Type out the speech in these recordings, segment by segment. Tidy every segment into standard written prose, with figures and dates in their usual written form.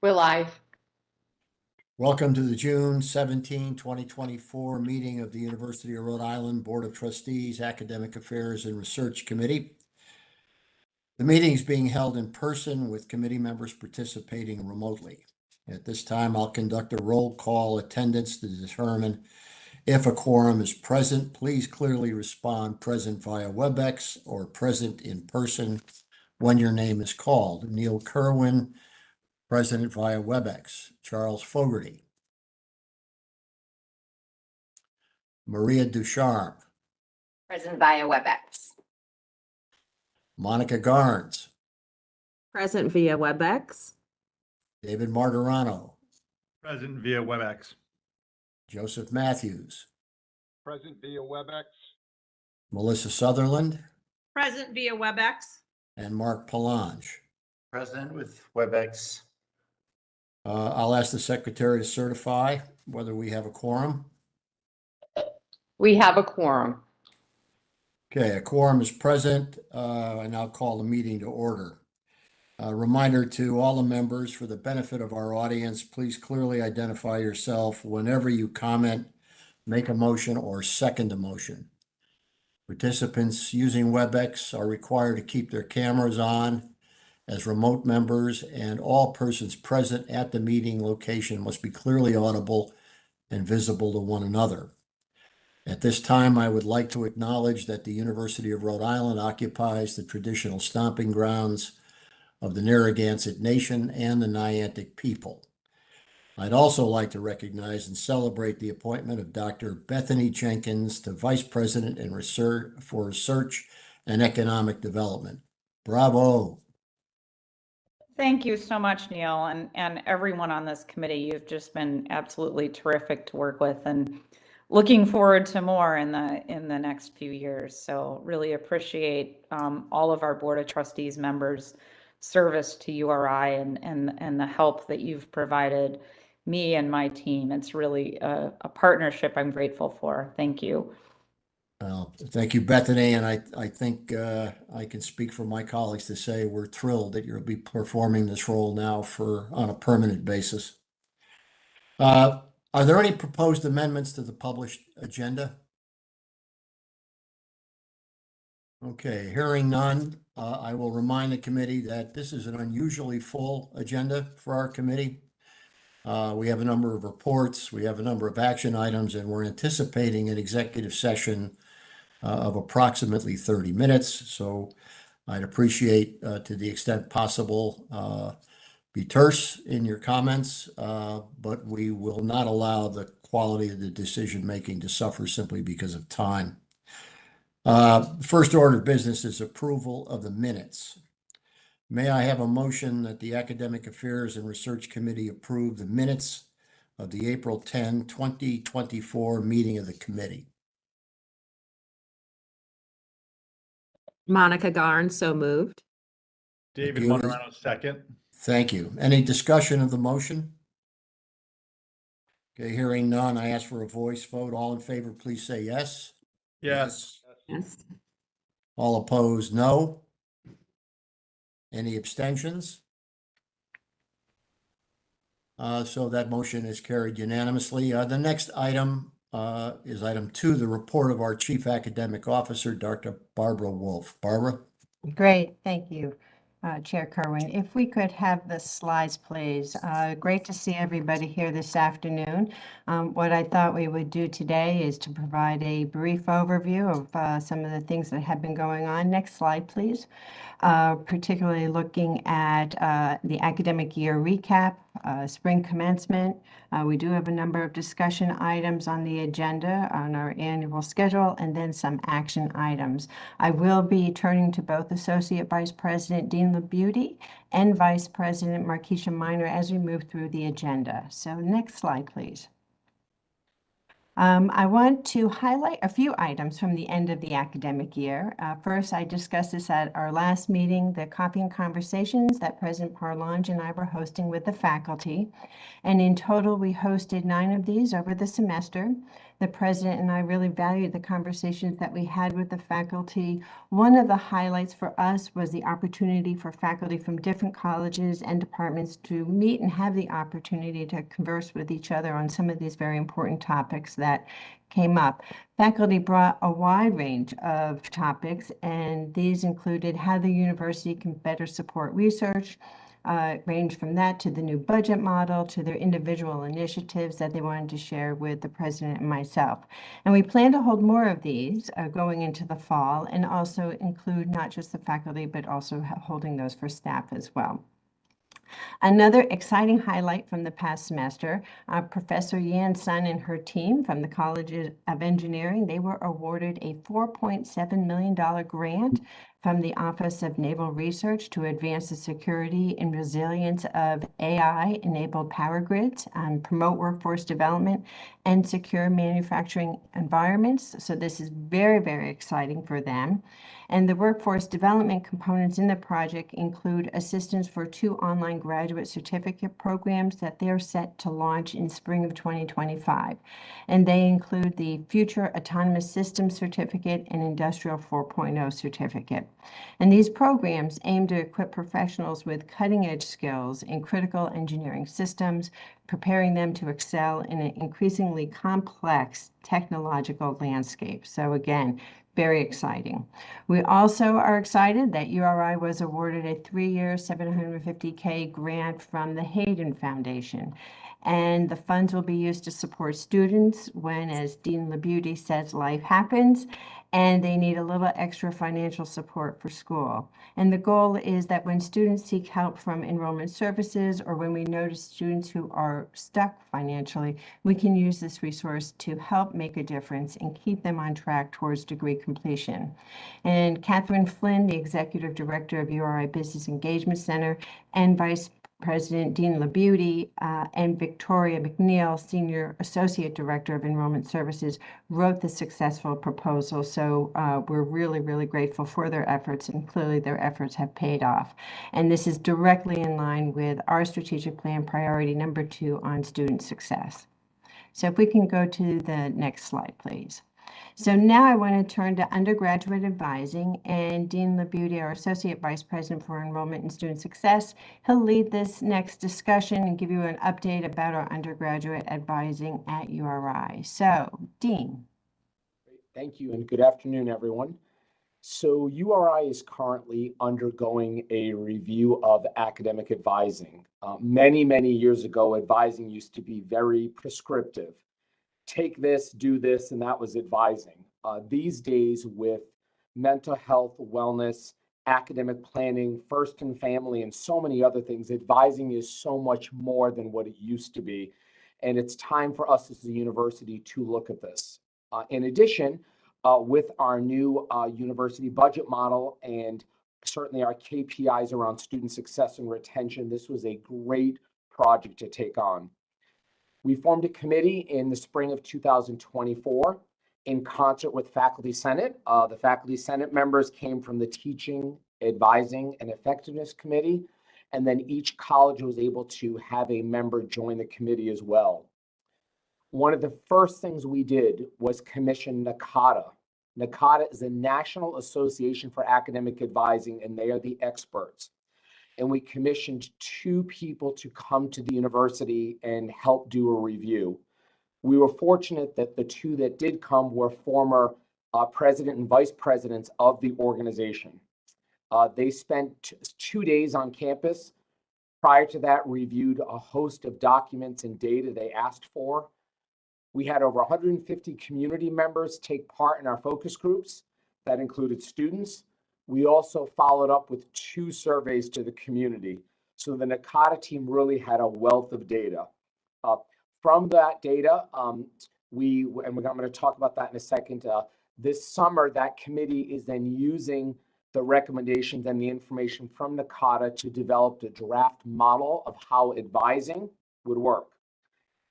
We're live. Welcome to the June 17, 2024 meeting of the University of Rhode Island Board of Trustees, Academic Affairs and Research Committee. The meeting is being held in person with committee members participating remotely. At this time, I'll conduct a roll call attendance to determine if a quorum is present. Please clearly respond present via WebEx or present in person when your name is called. Neil Kerwin, present via WebEx. Charles Fogarty. Maria Ducharme. Present via WebEx. Monica Garnes. Present via WebEx. David Martirano. Present via WebEx. Joseph Matthews. Present via WebEx. Melissa Sutherland. Present via WebEx. And Mark Palange. Present with WebEx. I'll ask the secretary to certify whether we have a quorum. We have a quorum. Okay, a quorum is present. I now call the meeting to order. A reminder to all the members, for the benefit of our audience, please clearly identify yourself whenever you comment, make a motion, or second a motion. Participants using WebEx are required to keep their cameras on as remote members, and all persons present at the meeting location must be clearly audible and visible to one another. At this time, I would like to acknowledge that the University of Rhode Island occupies the traditional stomping grounds of the Narragansett Nation and the Niantic people. I'd also like to recognize and celebrate the appointment of Dr. Bethany Jenkins to Vice President for Research and Economic Development. Bravo. Thank you so much, Neil, and everyone on this committee. You've just been absolutely terrific to work with, and looking forward to more in the next few years. So really appreciate all of our Board of Trustees members' service to URI and the help that you've provided me and my team. It's really a partnership I'm grateful for. Thank you. Well, thank you, Bethany, and I think I can speak for my colleagues to say we're thrilled that you'll be performing this role now on a permanent basis. Are there any proposed amendments to the published agenda? Okay, hearing none, I will remind the committee that this is an unusually full agenda for our committee. We have a number of reports, we have a number of action items, and we're anticipating an executive session of approximately 30 minutes. So I'd appreciate, to the extent possible, be terse in your comments, but we will not allow the quality of the decision-making to suffer simply because of time. First order of business is approval of the minutes. May I have a motion that the Academic Affairs and Research Committee approve the minutes of the April 10, 2024 meeting of the committee? Monica Garnes, so moved. David you. Martirano, second. Thank you. Any discussion of the motion? Okay, hearing none, I ask for a voice vote. All in favor, please say yes. Yes. Yes. All opposed, no. Any abstentions? So that motion is carried unanimously. The next item is item 2, the report of our Chief Academic Officer, Dr. Barbara Wolf. Barbara? Great, thank you, Chair Kerwin. If we could have the slides, please. Great to see everybody here this afternoon. What I thought we would do today is to provide a brief overview of some of the things that have been going on. Next slide, please. Particularly looking at the academic year recap, spring commencement. We do have a number of discussion items on the agenda on our annual schedule, and then some action items. I will be turning to both Associate Vice President Dean LaBeauty and Vice President Markeisha Minor as we move through the agenda. So next slide, please. I want to highlight a few items from the end of the academic year. First, I discussed this at our last meeting, the coffee and conversations that President Parlange and I were hosting with the faculty. And in total, we hosted 9 of these over the semester. the president and I really valued the conversations that we had with the faculty. One of the highlights for us was the opportunity for faculty from different colleges and departments to meet and have the opportunity to converse with each other on some of these very important topics that came up. Faculty brought a wide range of topics, and these included how the university can better support research, range from that to the new budget model to their individual initiatives that they wanted to share with the president and myself. And we plan to hold more of these going into the fall, and also include not just the faculty, but also holding those for staff as well. Another exciting highlight from the past semester, Professor Yan Sun and her team from the College of Engineering, they were awarded a $4.7 million grant from the Office of Naval Research to advance the security and resilience of AI-enabled power grids, promote workforce development, and secure manufacturing environments. So this is very, very exciting for them. And the workforce development components in the project include assistance for 2 online graduate certificate programs that they're set to launch in spring of 2025. And they include the Future Autonomous Systems Certificate and Industrial 4.0 Certificate. And these programs aim to equip professionals with cutting-edge skills in critical engineering systems, preparing them to excel in an increasingly complex technological landscape. So again, very exciting. We also are excited that URI was awarded a 3-year $750K grant from the Hayden Foundation. And the funds will be used to support students when, as Dean Labute says, life happens, and they need a little extra financial support for school. And the goal is that when students seek help from enrollment services, or when we notice students who are stuck financially, we can use this resource to help make a difference and keep them on track towards degree completion. And Catherine Flynn, the Executive Director of URI Business Engagement Center, and Vice President Dean Labute, and Victoria McNeil, Senior Associate Director of Enrollment Services, wrote the successful proposal. So we're really, really grateful for their efforts, and clearly their efforts have paid off. And this is directly in line with our strategic plan priority number 2 on student success. So if we can go to the next slide, please. So now I want to turn to undergraduate advising, and Dean Labute, our Associate Vice President for Enrollment and Student Success, he'll lead this next discussion and give you an update about our undergraduate advising at URI. So, Dean. Thank you, and good afternoon, everyone. So URI is currently undergoing a review of academic advising. Many, many years ago, advising used to be very prescriptive. Take this, do this, and that was advising. These days, with mental health, wellness, academic planning, first and family, and so many other things, advising is so much more than what it used to be. And it's time for us as a university to look at this. In addition, with our new university budget model and certainly our KPIs around student success and retention, this was a great project to take on. We formed a committee in the spring of 2024 in concert with Faculty Senate. The Faculty Senate members came from the Teaching, Advising, and Effectiveness Committee, and then each college was able to have a member join the committee as well. One of the first things we did was commission NACADA. NACADA is the National Association for Academic Advising, and they are the experts. And we commissioned 2 people to come to the university and help do a review. We were fortunate that the 2 that did come were former president and vice presidents of the organization. They spent 2 days on campus. Prior to that, reviewed a host of documents and data they asked for. We had over 150 community members take part in our focus groups. That included students. We also followed up with 2 surveys to the community. So the NACADA team really had a wealth of data. From that data, I'm going to talk about that in a second. This summer, that committee is then using the recommendations and the information from NACADA to develop a draft model of how advising would work.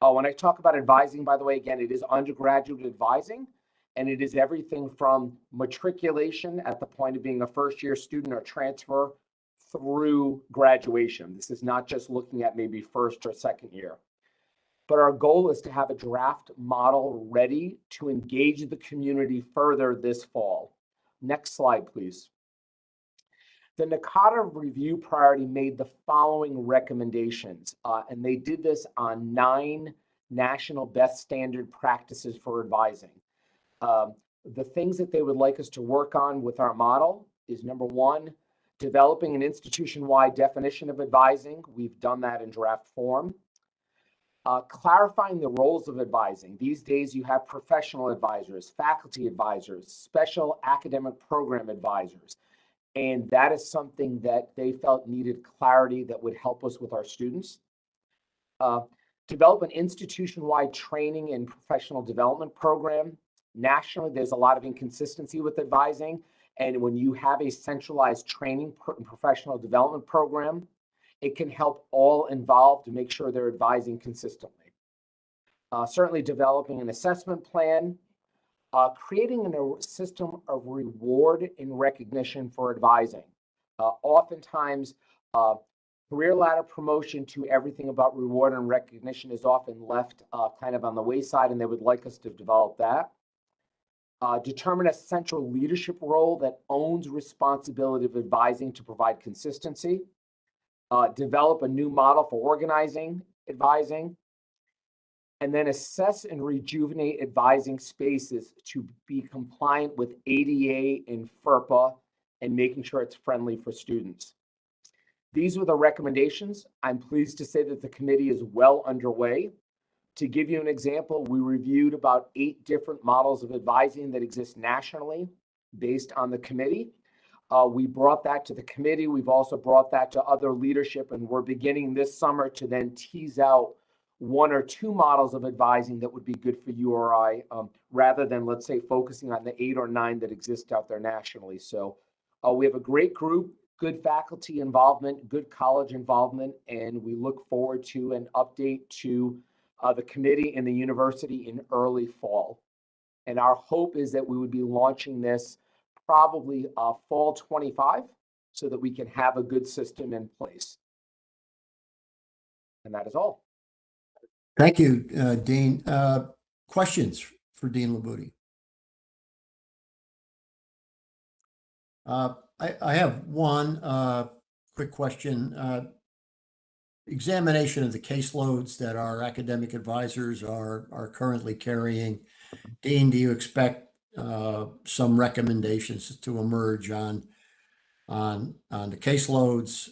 When I talk about advising, by the way, again, it is undergraduate advising. And it is everything from matriculation at the point of being a first-year student or transfer through graduation. This is not just looking at maybe first or second year. but our goal is to have a draft model ready to engage the community further this fall. Next slide, please. The NACADA review priority made the following recommendations, and they did this on 9 national best standard practices for advising. The things that they would like us to work on with our model is, number 1, developing an institution-wide definition of advising. We've done that in draft form. Clarifying the roles of advising. These days you have professional advisors, faculty advisors, special academic program advisors. And that is something that they felt needed clarity that would help us with our students. Develop an institution-wide training and professional development program. Nationally, there's a lot of inconsistency with advising. And when you have a centralized training and professional development program, it can help all involved to make sure they're advising consistently. Certainly developing an assessment plan, creating a system of reward and recognition for advising. Oftentimes, career ladder promotion to everything about reward and recognition is often left kind of on the wayside, and they would like us to develop that. Determine a central leadership role that owns responsibility of advising to provide consistency. Develop a new model for organizing advising, and then assess and rejuvenate advising spaces to be compliant with ADA and FERPA and making sure it's friendly for students. These were the recommendations. I'm pleased to say that the committee is well underway. To give you an example, we reviewed about 8 different models of advising that exist nationally based on the committee. We brought that to the committee. We've also brought that to other leadership, and we're beginning this summer to then tease out 1 or 2 models of advising that would be good for URI, rather than, let's say, focusing on the 8 or 9 that exist out there nationally. So we have a great group, good faculty involvement, good college involvement, and we look forward to an update to the committee and the university in early fall. And our hope is that we would be launching this probably fall 25 so that we can have a good system in place. And that is all. Thank you, Dean. Questions for Dean Labuti? I have one quick question. Examination of the caseloads that our academic advisors are currently carrying. Dean, do you expect some recommendations to emerge on the caseloads,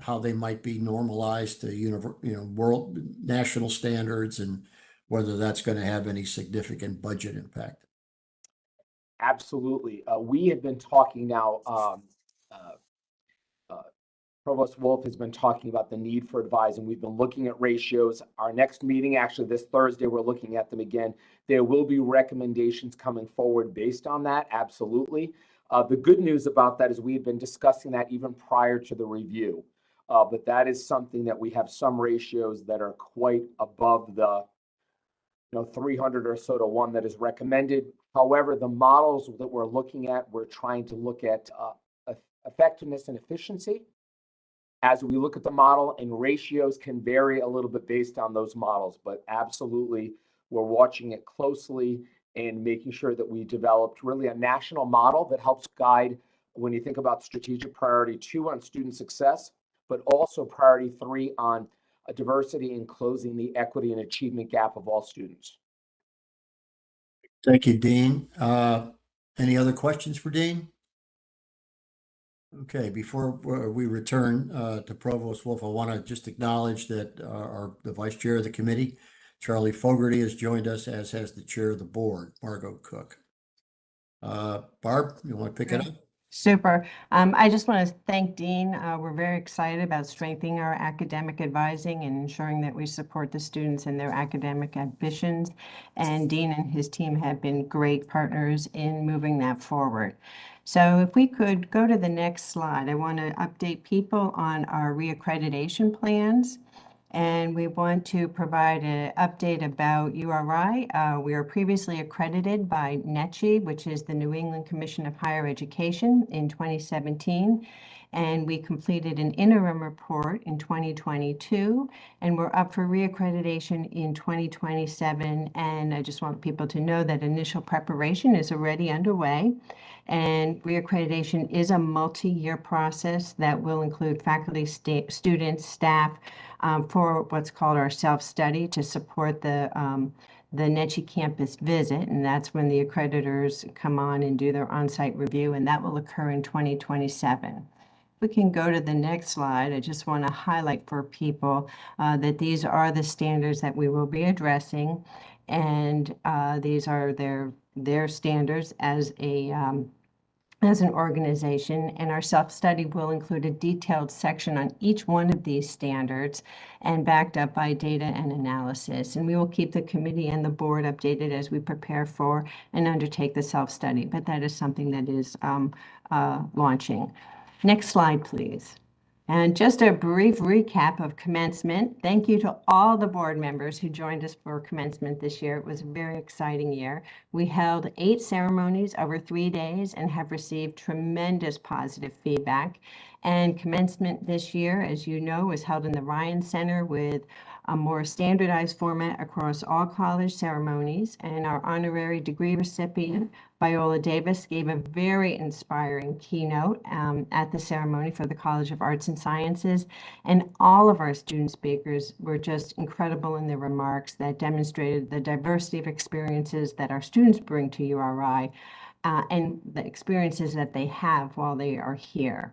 how they might be normalized to world national standards, and whether that's going to have any significant budget impact? Absolutely. We have been talking now, Provost Wolf has been talking about the need for advising. We've been looking at ratios. Our next meeting, actually this Thursday, we're looking at them again. There will be recommendations coming forward based on that, absolutely. The good news about that is we've been discussing that even prior to the review. But that is something that we have some ratios that are quite above the 300 or so to 1 that is recommended. However, the models that we're looking at, we're trying to look at effectiveness and efficiency. As we look at the model, and ratios can vary a little bit based on those models, but absolutely we're watching it closely and making sure that we developed really a national model that helps guide when you think about strategic priority 2 on student success, but also priority 3 on diversity and closing the equity and achievement gap of all students. Thank you, Dean. Any other questions for Dean? Okay, before we return to Provost Wolf, I want to just acknowledge that the Vice Chair of the committee, Charlie Fogarty, has joined us, as has the Chair of the Board, Margot Cook. Barb, you want to pick it up? Super. I just want to thank Dean. We're very excited about strengthening our academic advising and ensuring that we support the students in their academic ambitions. And Dean and his team have been great partners in moving that forward. So if we could go to the next slide, I want to update people on our reaccreditation plans. And we want to provide an update about URI. We were previously accredited by NECHI, which is the New England Commission of Higher Education, in 2017. And we completed an interim report in 2022, and we're up for reaccreditation in 2027. And I just want people to know that initial preparation is already underway. And reaccreditation is a multi-year process that will include faculty, students, staff for what's called our self-study to support the NECHI campus visit, and that's when the accreditors come on and do their on-site review, and that will occur in 2027. We can go to the next slide. I just want to highlight for people that these are the standards that we will be addressing, and these are their standards as an organization, and our self-study will include a detailed section on each one of these standards and backed up by data and analysis. And we will keep the committee and the board updated as we prepare for and undertake the self-study, but that is something that is launching. Next slide, please. And just a brief recap of commencement. Thank you to all the board members who joined us for commencement this year. It was a very exciting year. We held 8 ceremonies over 3 days and have received tremendous positive feedback. And commencement this year, as you know, was held in the Ryan Center with a more standardized format across all college ceremonies. And our honorary degree recipient, Viola Davis, gave a very inspiring keynote at the ceremony for the College of Arts and Sciences. And all of our student speakers were just incredible in their remarks that demonstrated the diversity of experiences that our students bring to URI and the experiences that they have while they are here.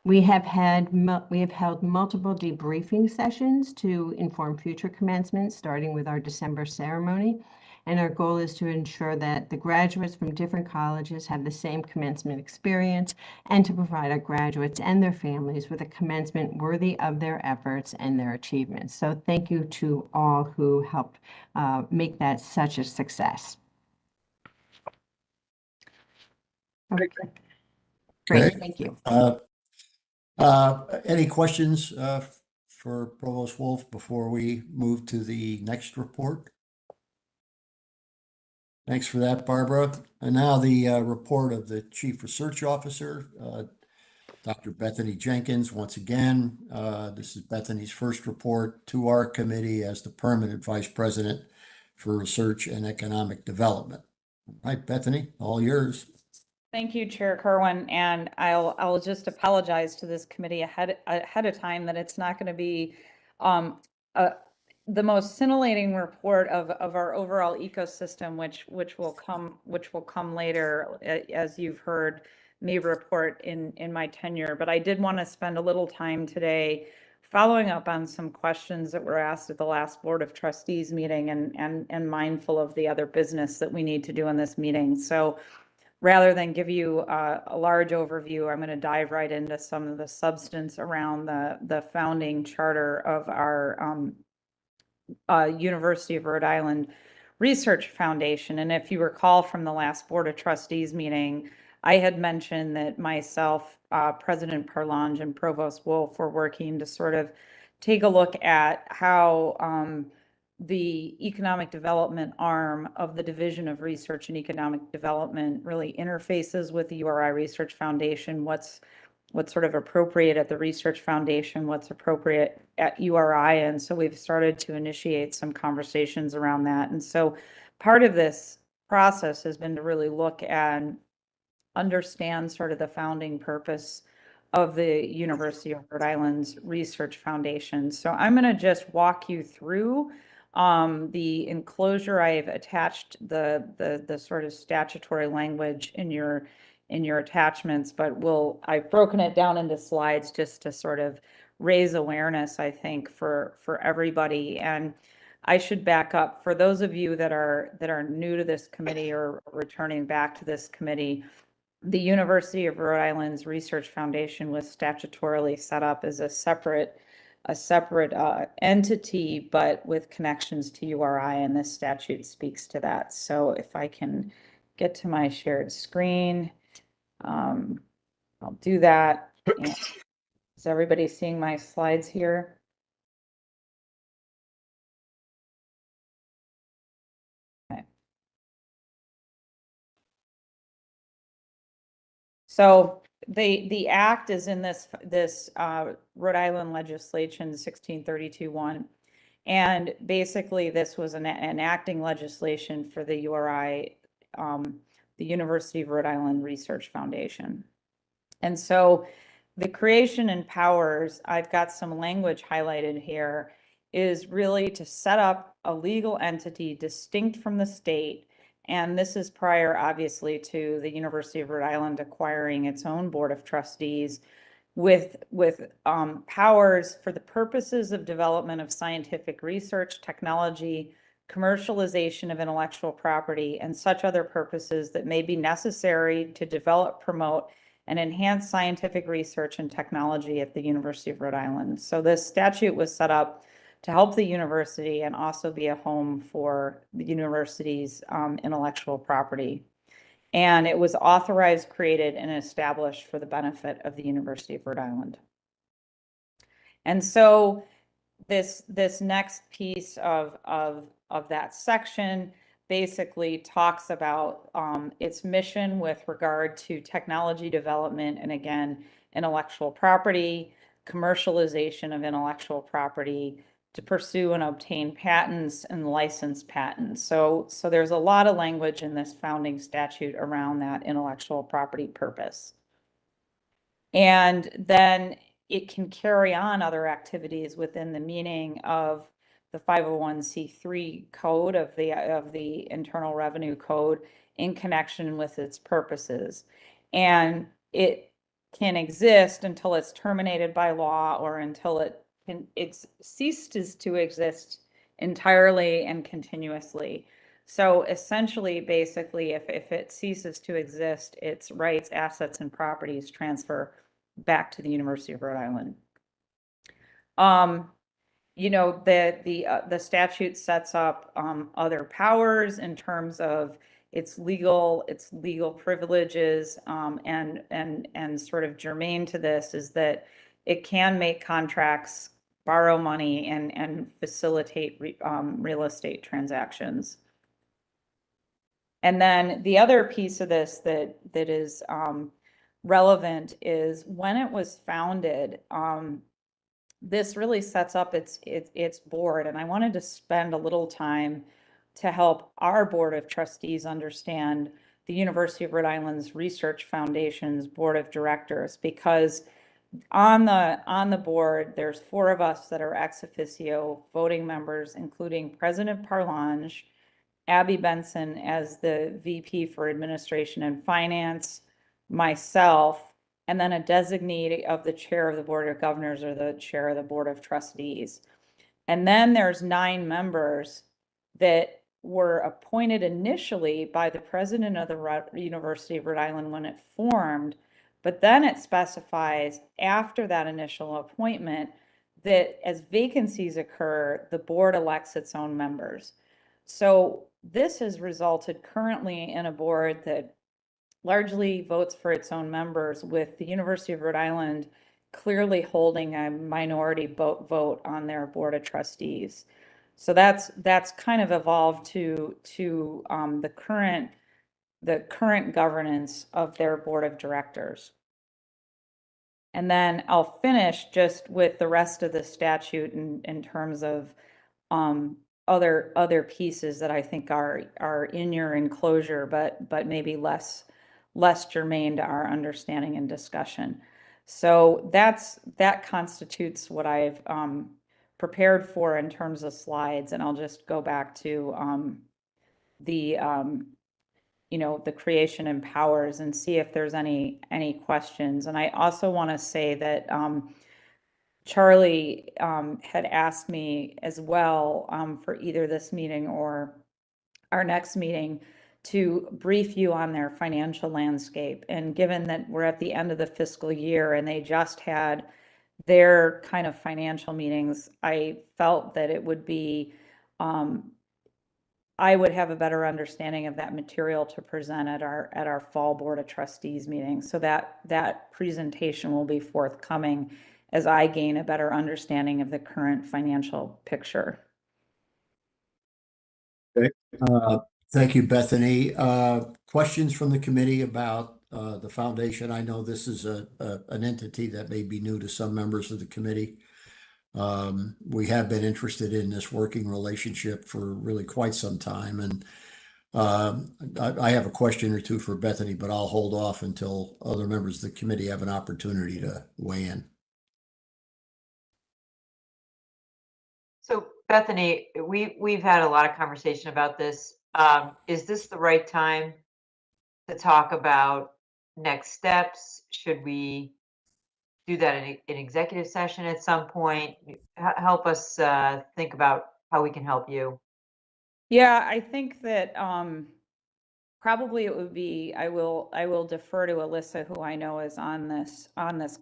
We have held multiple debriefing sessions to inform future commencements, starting with our December ceremony. And our goal is to ensure that the graduates from different colleges have the same commencement experience and to provide our graduates and their families with a commencement worthy of their efforts and their achievements. So thank you to all who helped make that such a success. Okay. Great, Okay. thank you. Any questions for Provost Wolf before we move to the next report? Thanks for that, Barbara. And now the report of the Chief Research Officer, Dr. Bethany Jenkins. Once again, this is Bethany's first report to our committee as the permanent Vice President for Research and Economic Development. All right, Bethany, all yours. Thank you, Chair Kerwin, and I'll just apologize to this committee ahead of time that it's not going to be the most scintillating report of our overall ecosystem, which will come later, as you've heard me report in my tenure. But I did want to spend a little time today following up on some questions that were asked at the last Board of Trustees meeting and mindful of the other business that we need to do in this meeting. So rather than give you a large overview, I'm going to dive right into some of the substance around the founding charter of our University of Rhode Island Research Foundation. And if you recall from the last Board of Trustees meeting, I had mentioned that myself, President Perlange, and Provost Wolf were working to sort of take a look at how the economic development arm of the Division of Research and Economic Development really interfaces with the URI Research Foundation, what's sort of appropriate at the Research Foundation, what's appropriate at URI. And so we've started to initiate some conversations around that. And so part of this process has been to really look and understand sort of the founding purpose of the University of Rhode Island's Research Foundation. So I'm going to just walk you through the enclosure. I've attached the sort of statutory language in your attachments, but I've broken it down into slides just to sort of raise awareness, I think, for everybody. And I should back up for those of you that are new to this committee or returning back to this committee. The University of Rhode Island's Research Foundation was statutorily set up as a separate entity, but with connections to URI, and this statute speaks to that. So if I can get to my shared screen, I'll do that. And is everybody seeing my slides here? Okay. So the act is in this Rhode Island legislation 1632-1. And basically, this was an enacting legislation for the URI, the University of Rhode Island Research Foundation. And so the creation and powers, I've got some language highlighted here, is really to set up a legal entity distinct from the state. And this is prior, obviously, to the University of Rhode Island acquiring its own board of trustees with powers for the purposes of development of scientific research, technology, commercialization of intellectual property, and such other purposes that may be necessary to develop, promote, and enhance scientific research and technology at the University of Rhode Island. So this statute was set up to help the university and also be a home for the university's intellectual property. And it was authorized, created, and established for the benefit of the University of Rhode Island. And so this next piece of that section basically talks about its mission with regard to technology development and, again, intellectual property, commercialization of intellectual property, to pursue and obtain patents and license patents. So there's a lot of language in this founding statute around that intellectual property purpose. And then it can carry on other activities within the meaning of the 501c3 code of the Internal Revenue Code in connection with its purposes. And it can exist until it's terminated by law or until it ceases to exist entirely and continuously. So essentially, basically, if it ceases to exist, its rights, assets, and properties transfer back to the University of Rhode Island. You know, the statute sets up other powers in terms of its legal privileges, and sort of germane to this is that it can make contracts, borrow money, and facilitate real estate transactions. And then the other piece of this that is relevant is when it was founded, this really sets up its board. And I wanted to spend a little time to help our board of trustees understand the University of Rhode Island's Research Foundation's board of directors, because on the board, there's 4 of us that are ex officio voting members, including President Parlange, Abby Benson as the VP for Administration and Finance, myself, and then a designee of the chair of the Board of Governors or the chair of the Board of Trustees. And then there's 9 members that were appointed initially by the president of the University of Rhode Island when it formed, but then it specifies after that initial appointment that as vacancies occur, the board elects its own members. So this has resulted currently in a board that largely votes for its own members, with the University of Rhode Island clearly holding a minority vote on their board of trustees. So that's kind of evolved to the current governance of their board of directors. And then I'll finish just with the rest of the statute in terms of other pieces that I think are in your enclosure, but maybe less germane to our understanding and discussion. So that constitutes what I've prepared for in terms of slides, and I'll just go back to the the creation and powers and see if there's any questions. And I also want to say that Charlie had asked me as well for either this meeting or our next meeting to brief you on their financial landscape. And given that we're at the end of the fiscal year and they just had their kind of financial meetings, I felt that it would be, I would have a better understanding of that material to present at our fall Board of Trustees meeting. So that presentation will be forthcoming as I gain a better understanding of the current financial picture. Thank you, Bethany. Questions from the committee about the foundation. I know this is an entity that may be new to some members of the committee. We have been interested in this working relationship for really quite some time, and I have a question or two for Bethany, but I'll hold off until other members of the committee have an opportunity to weigh in. So Bethany, we've had a lot of conversation about this. Is this the right time to talk about next steps? Should we do that in executive session at some point? Help us think about how we can help you. Yeah, I think that probably it would be, I will defer to Alyssa, who I know is on this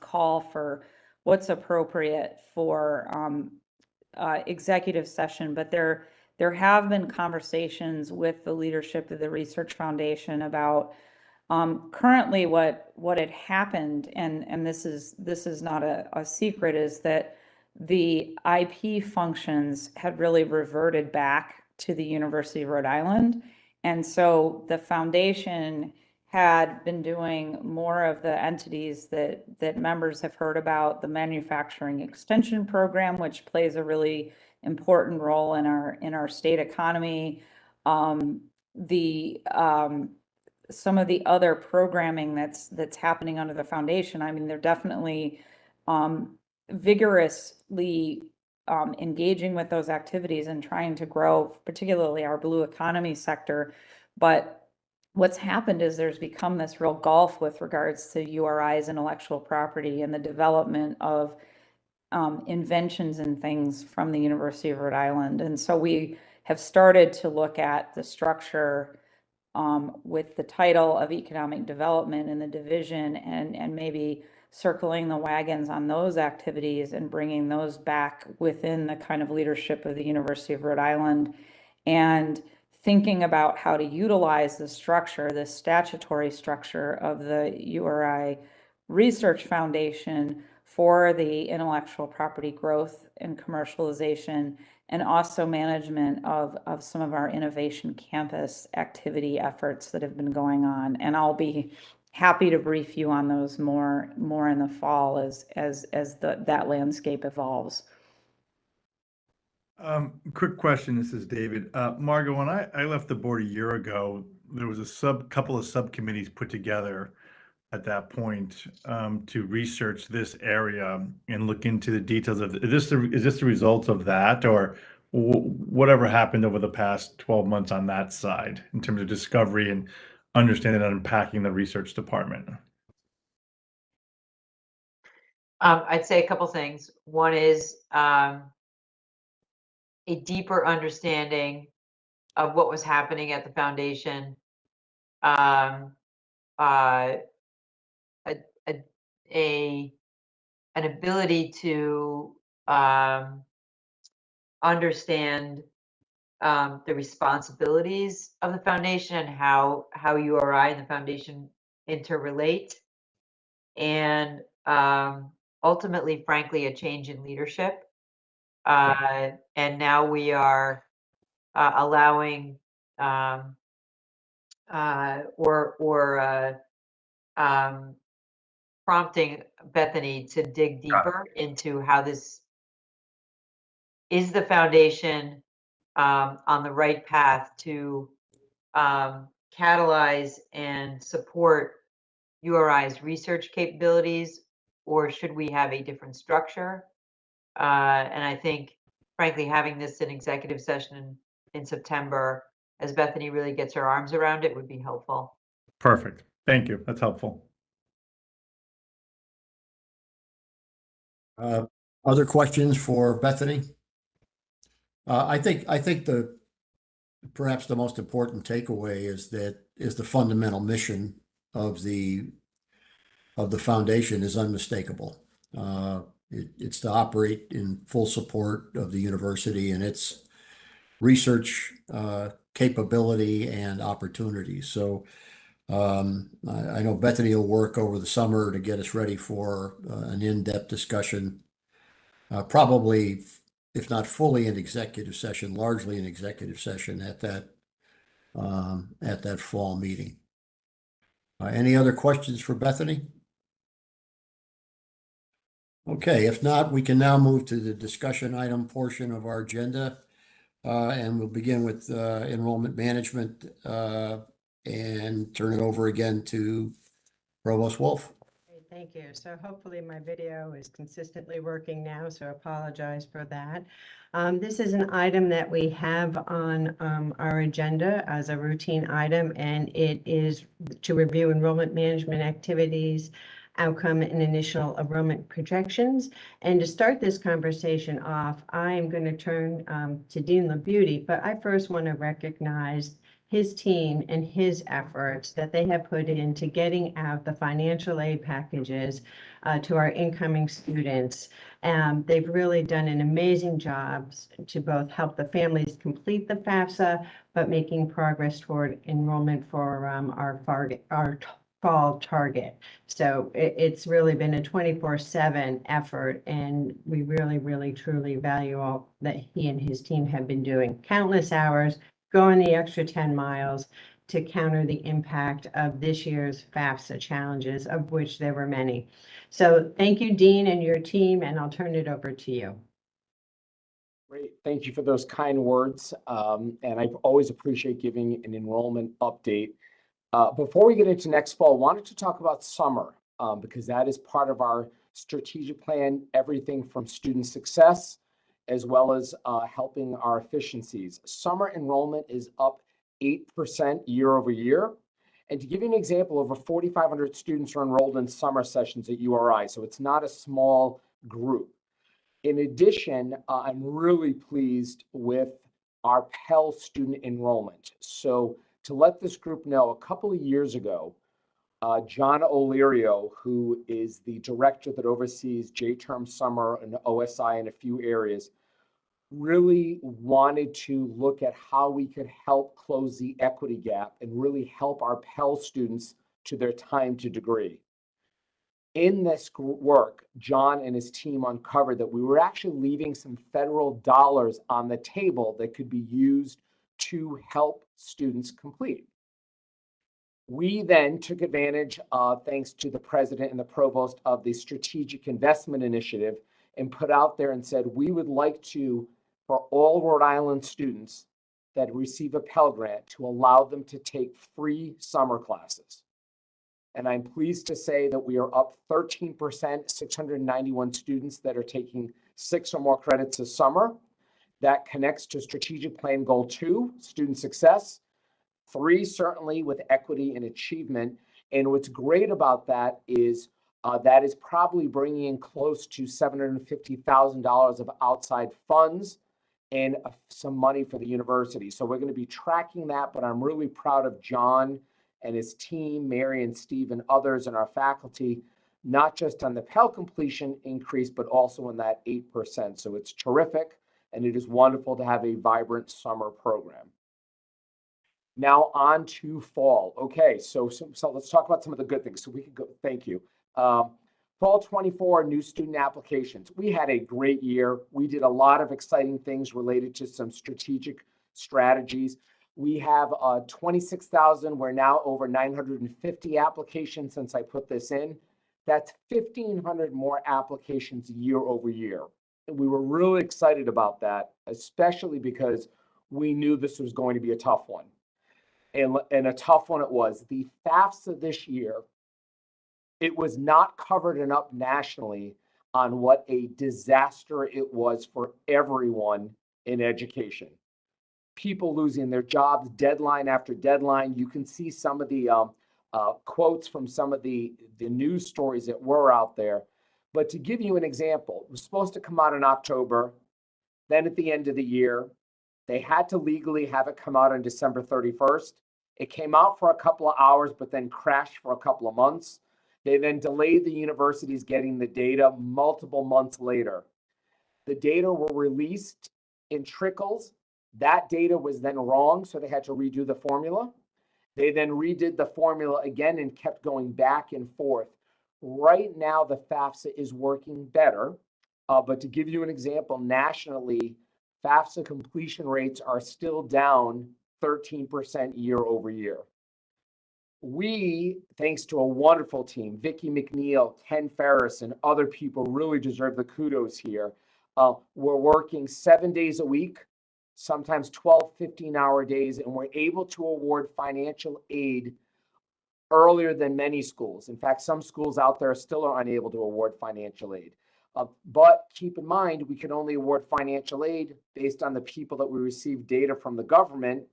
call, for what's appropriate for executive session, but there have been conversations with the leadership of the Research Foundation about currently what had happened, and this is not a secret, is that the IP functions had really reverted back to the University of Rhode Island. And so the foundation had been doing more of the entities that members have heard about, the manufacturing extension program, which plays a really important role in our state economy. Some of the other programming that's happening under the foundation. I mean, they're definitely vigorously engaging with those activities and trying to grow, particularly our blue economy sector. But what's happened is there's become this real gulf with regards to URI's intellectual property and the development of inventions and things from the University of Rhode Island. And so we have started to look at the structure with the title of economic development in the division, and maybe circling the wagons on those activities and bringing those back within the kind of leadership of the University of Rhode Island, and thinking about how to utilize the structure, the statutory structure of the URI Research Foundation for the intellectual property growth and commercialization, and also management of some of our innovation campus activity efforts that have been going on. And I'll be happy to brief you on those more in the fall as that landscape evolves. Quick question. This is David. Margot, when I left the board a year ago, there was a couple of subcommittees put together at that point to research this area and look into the details of is this the result of that, or whatever happened over the past 12 months on that side in terms of discovery and understanding and unpacking the research department? I'd say a couple things. One is a deeper understanding of what was happening at the foundation, an ability to understand the responsibilities of the foundation and how URI and the foundation interrelate, and ultimately, frankly, a change in leadership. And now we are allowing prompting Bethany to dig deeper into how this is the foundation on the right path to catalyze and support URI's research capabilities, or should we have a different structure? And I think, frankly, having this in executive session in September, as Bethany really gets her arms around it, would be helpful. Perfect. Thank you. That's helpful. Other questions for Bethany? I think perhaps the most important takeaway is the fundamental mission of the foundation is unmistakable. It's to operate in full support of the university and its research capability and opportunities. So I know Bethany will work over the summer to get us ready for an in-depth discussion, probably, if not fully in executive session, largely in executive session at that fall meeting. Any other questions for Bethany? Okay, if not, we can now move to the discussion item portion of our agenda. And we'll begin with enrollment management and turn it over again to Provost Wolf. Great, thank you. So hopefully my video is consistently working now, so apologize for that. This is an item that we have on our agenda as a routine item, and it is to review enrollment management activities, outcome and initial enrollment projections. And to start this conversation off, I am going to turn to Dean LaBeauty, but I first want to recognize his team and his efforts that they have put into getting out the financial aid packages to our incoming students. They've really done an amazing job to both help the families complete the FAFSA, but making progress toward enrollment for our fall target. So it's really been a 24/7 effort, and we really, really, truly value all that he and his team have been doing. Countless hours, going the extra 10 miles to counter the impact of this year's FAFSA challenges, of which there were many. So thank you, Dean, and your team, and I'll turn it over to you. Great. Thank you for those kind words. And I always appreciate giving an enrollment update. Before we get into next fall, I wanted to talk about summer because that is part of our strategic plan, everything from student success as well as helping our efficiencies. Summer enrollment is up 8% year over year. And to give you an example, over 4,500 students are enrolled in summer sessions at URI, so it's not a small group. In addition, I'm really pleased with our Pell student enrollment. So to let this group know, a couple of years ago, John O'Leario, who is the director that oversees J-term summer and OSI in a few areas, really wanted to look at how we could help close the equity gap and really help our Pell students to their time to degree. In this work, John and his team uncovered that we were actually leaving some federal dollars on the table that could be used to help students complete. We then took advantage of, thanks to the president and the provost, of the Strategic Investment Initiative and put out there and said, we would like to, for all Rhode Island students that receive a Pell Grant, to allow them to take free summer classes. And I'm pleased to say that we are up 13%, 691 students that are taking 6 or more credits this summer. That connects to Strategic Plan Goal 2, student success. 3, certainly with equity and achievement. And what's great about that is probably bringing in close to $750,000 of outside funds and some money for the university. So we're going to be tracking that, but I'm really proud of John and his team, Mary and Steve and others and our faculty, not just on the Pell completion increase, but also in that 8%. So it's terrific, and it is wonderful to have a vibrant summer program. Now on to fall. Okay, so let's talk about some of the good things. So we could go, thank you. Fall 24 new student applications. We had a great year. We did a lot of exciting things related to some strategic strategies. We have 26,000. We're now over 950 applications since I put this in. That's 1,500 more applications year over year. And we were really excited about that, especially because we knew this was going to be a tough one. And a tough one it was. The FAFSA this year, it was not covered enough nationally on what a disaster it was for everyone in education. People losing their jobs, deadline after deadline. You can see some of the quotes from some of the news stories that were out there. But to give you an example, it was supposed to come out in October. Then at the end of the year, they had to legally have it come out on December 31st. It came out for a couple of hours, but then crashed for a couple of months. They then delayed the universities getting the data multiple months later. The data were released in trickles. That data was then wrong, so they had to redo the formula. They then redid the formula again and kept going back and forth. Right now, the FAFSA is working better. But to give you an example, nationally, FAFSA completion rates are still down 13% year over year. We, thanks to a wonderful team, Vicki McNeil, Ken Ferris, and other people really deserve the kudos here. We're working 7 days a week, sometimes 12, 15-hour days, and we're able to award financial aid earlier than many schools. In fact, some schools out there still are unable to award financial aid. But keep in mind, we can only award financial aid based on the people that we receive data from the government.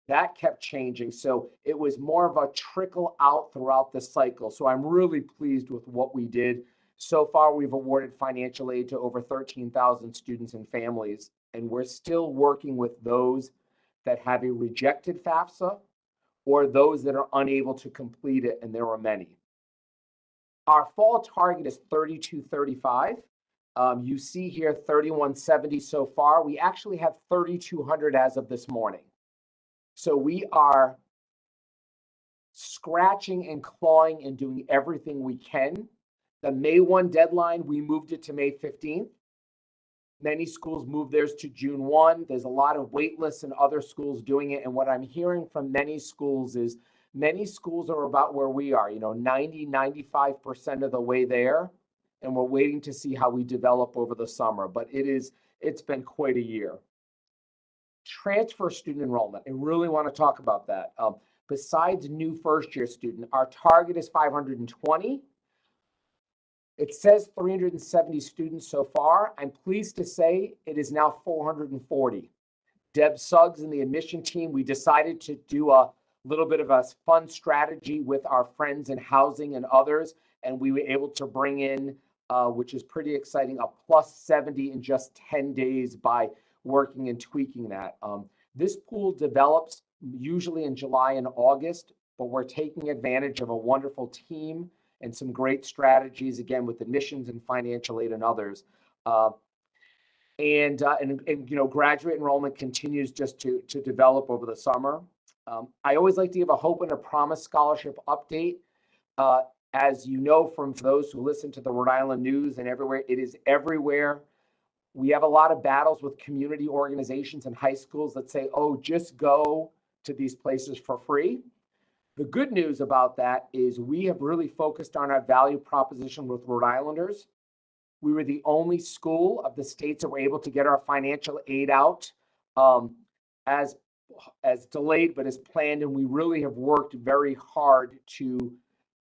That kept changing. So it was more of a trickle out throughout the cycle. So I'm really pleased with what we did. So far, we've awarded financial aid to over 13,000 students and families, and we're still working with those that have a rejected FAFSA or those that are unable to complete it, and there are many. Our fall target is 3235. You see here 3170 so far. We actually have 3,200 as of this morning. So we are scratching and clawing and doing everything we can. The May 1 deadline, we moved it to May 15th. Many schools moved theirs to June 1. There's a lot of wait lists and other schools doing it. And what I'm hearing from many schools is many schools are about where we are, 90, 95% of the way there. And we're waiting to see how we develop over the summer. But it's been quite a year. Transfer student enrollment. I really want to talk about that. Besides new first-year student, our target is 520. It says 370 students so far. I'm pleased to say it is now 440. Deb Suggs and the admission team, we decided to do a little bit of a fun strategy with our friends in housing and others, and we were able to bring in, which is pretty exciting, a plus 70 in just 10 days by working and tweaking that. This pool develops usually in July and August, but we're taking advantage of a wonderful team and some great strategies, again, with admissions and financial aid and others. Graduate enrollment continues just to develop over the summer. I always like to give a Hope and a Promise Scholarship update. As you know from those who listen to the Rhode Island news and everywhere, it is everywhere. We have a lot of battles with community organizations and high schools that say, oh, just go to these places for free. The good news about that is we have really focused on our value proposition with Rhode Islanders. We were the only school of the states that were able to get our financial aid out as delayed, but as planned. And we really have worked very hard to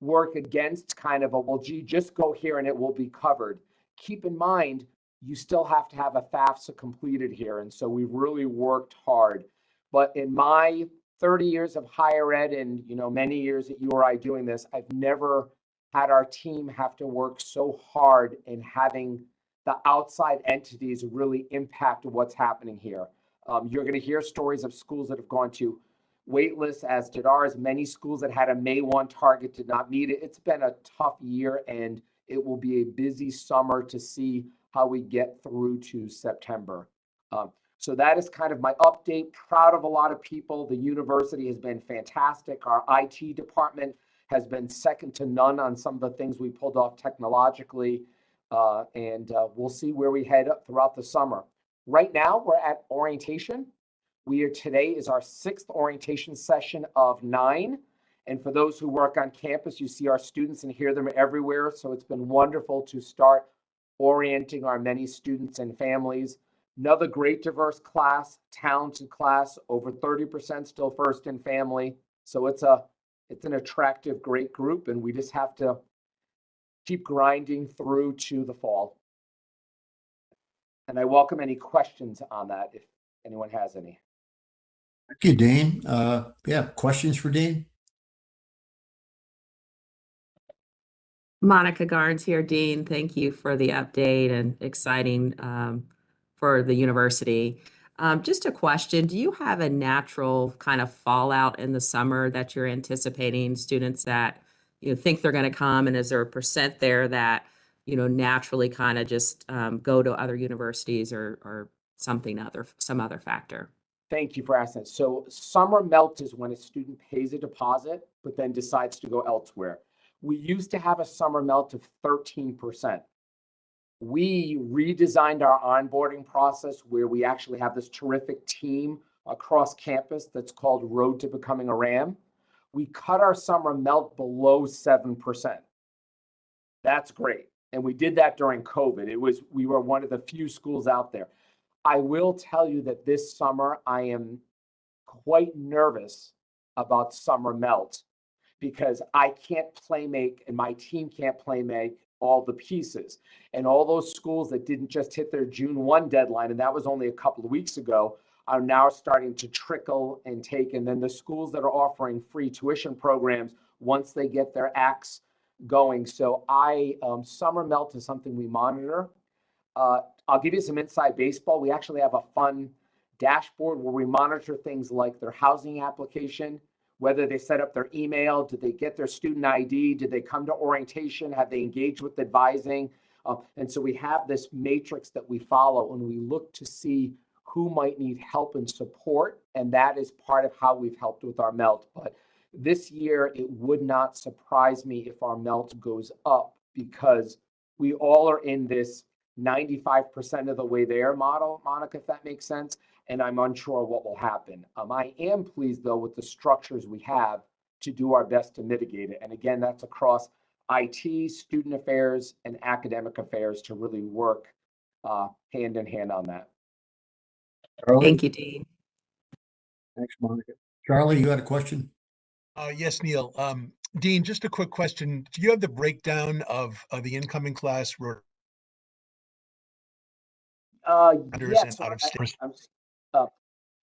work against kind of a, well, gee, just go here and it will be covered. Keep in mind, you still have to have a FAFSA completed here. And so we've really worked hard. But in my 30 years of higher ed and many years at URI doing this, I've never had our team have to work so hard in having the outside entities really impact what's happening here. You're going to hear stories of schools that have gone to wait lists, as did ours. Many schools that had a May 1 target did not meet it. It's been a tough year, and it will be a busy summer to see how we get through to September. So that is kind of my update. Proud of a lot of people. The university has been fantastic. Our IT department has been second to none on some of the things we pulled off technologically. And we'll see where we head up throughout the summer. Right now, we're at orientation. Today is our 6th orientation session of 9. And for those who work on campus, you see our students and hear them everywhere. So it's been wonderful to start orienting our many students and families. Another great diverse class, talented class, over 30% still first in family. So it's an attractive, great group, and we just have to keep grinding through to the fall. And I welcome any questions on that if anyone has any. Thank you, Dean. Questions for Dean? Monica Garnes here, Dean. Thank you for the update and exciting for the university. Just a question, do you have a natural kind of fallout in the summer that you're anticipating, students that think they're going to come, and is there a percent there that naturally kind of just go to other universities or some other factor? Thank you for asking. So summer melt is when a student pays a deposit, but then decides to go elsewhere. We used to have a summer melt of 13%. We redesigned our onboarding process where we actually have this terrific team across campus that's called Road to Becoming a RAM. We cut our summer melt below 7%. That's great. And we did that during COVID. We were one of the few schools out there. I will tell you that this summer I am quite nervous about summer melt because I can't play make and my team can't play make all the pieces. And all those schools that didn't just hit their June 1 deadline, and that was only a couple of weeks ago, are now starting to trickle and take. And then the schools that are offering free tuition programs, once they get their acts going. So summer melt is something we monitor. I'll give you some inside baseball. We actually have a fun dashboard where we monitor things like their housing application, whether they set up their email, did they get their student ID, did they come to orientation, have they engaged with advising? And so we have this matrix that we follow and we look to see who might need help and support. And that is part of how we've helped with our melt. But this year, it would not surprise me if our melt goes up because we all are in this 95% of the way there model, Monica, if that makes sense. And I'm unsure what will happen. I am pleased, though, with the structures we have to do our best to mitigate it. And again, that's across IT, student affairs, and academic affairs to really work hand in hand on that. Charlie? Thank you, Dean. Thanks, Monica. Charlie, you had a question? Yes, Neil. Dean, just a quick question. Do you have the breakdown of the incoming class Yes, and out of state?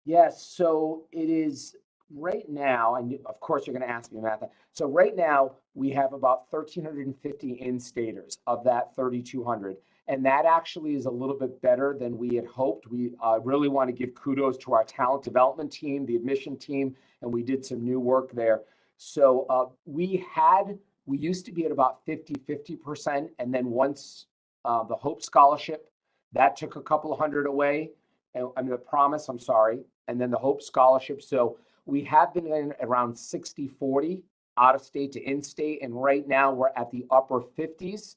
Yes, so it is right now, and of course you're going to ask me, Matthew. So right now we have about 1,350 in-staters of that 3,200. And that actually is a little bit better than we had hoped. We really want to give kudos to our talent development team, the admission team, and we did some new work there. So we used to be at about 50%. And then once the Hope Scholarship, that took a couple of hundred away. The Promise, I'm sorry. And then the Hope Scholarship. So we have been in around 60-40 out of state to in-state. And right now we're at the upper 50s.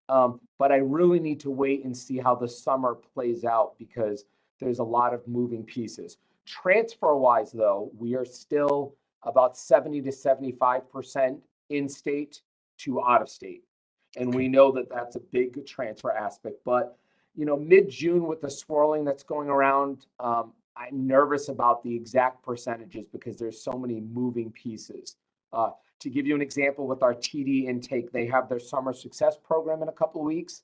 But I really need to wait and see how the summer plays out because there's a lot of moving pieces. Transfer-wise, though, we are still about 70 to 75% in-state to out-of-state. And we know that that's a big transfer aspect. But, mid-June with the swirling that's going around, I'm nervous about the exact percentages because there's so many moving pieces. To give you an example with our TD intake, they have their summer success program in a couple of weeks.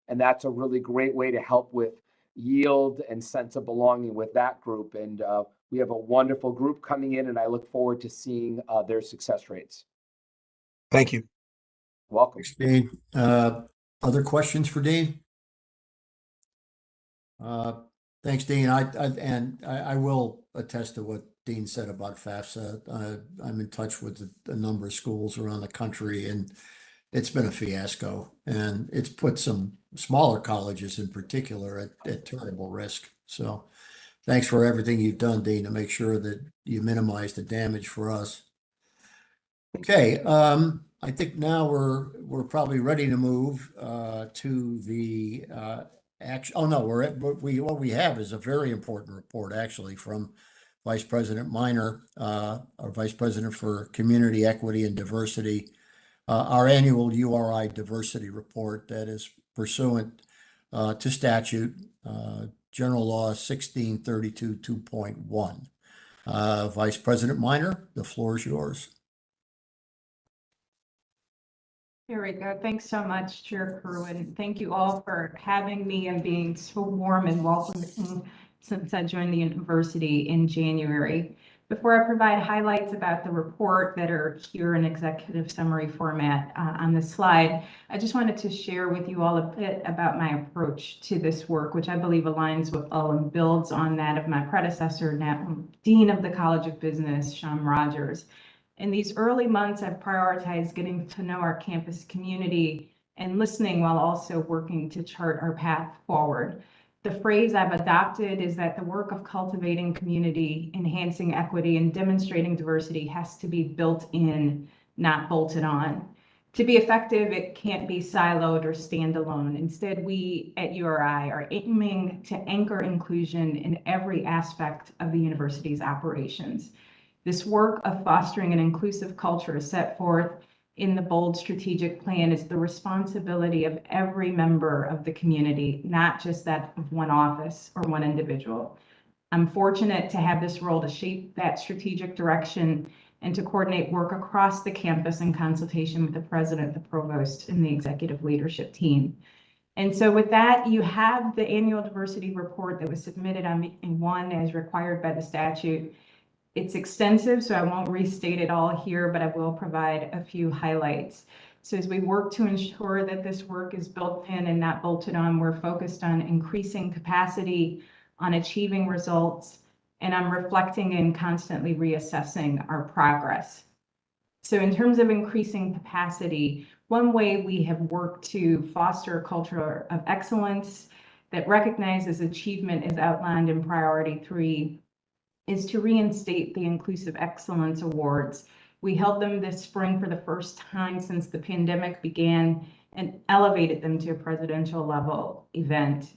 And that's a really great way to help with yield and sense of belonging with that group. And we have a wonderful group coming in and I look forward to seeing their success rates. Thank you. Welcome. Thanks, Dean. Other questions for Dean? Thanks, Dean. I will attest to what Dean said about FAFSA. I'm in touch with a number of schools around the country, and it's been a fiasco. And it's put some smaller colleges in particular at terrible risk. So thanks for everything you've done, Dean, to make sure that you minimize the damage for us. Okay, I think now we're probably ready to move to the action. Oh no, what we have is a very important report actually from Vice President Minor, our Vice President for Community Equity and Diversity, our annual URI diversity report that is pursuant to statute, General Law 1632 2.1. Vice President Minor, the floor is yours. Very good. Thanks so much, Chair Kerwin. Thank you all for having me and being so warm and welcoming since I joined the university in January. Before I provide highlights about the report that are here in executive summary format on this slide, I just wanted to share with you all a bit about my approach to this work, which I believe aligns with and builds on that of my predecessor, Dean of the College of Business, Sean Rogers. In these early months, I've prioritized getting to know our campus community and listening while also working to chart our path forward. The phrase I've adopted is that the work of cultivating community, enhancing equity, and demonstrating diversity has to be built in, not bolted on. To be effective, it can't be siloed or standalone. Instead, we at URI are aiming to anchor inclusion in every aspect of the university's operations. This work of fostering an inclusive culture is set forth in the bold strategic plan is the responsibility of every member of the community, not just that of one office or one individual. I'm fortunate to have this role to shape that strategic direction and to coordinate work across the campus in consultation with the president, the provost, and the executive leadership team. And so with that, you have the annual diversity report that was submitted in one as required by the statute. It's extensive, so I won't restate it all here, but I will provide a few highlights. So as we work to ensure that this work is built in and not bolted on, we're focused on increasing capacity, on achieving results, and on reflecting and constantly reassessing our progress. So in terms of increasing capacity, one way we have worked to foster a culture of excellence that recognizes achievement as outlined in Priority 3 is to reinstate the Inclusive Excellence Awards. We held them this spring for the first time since the pandemic began and elevated them to a presidential level event.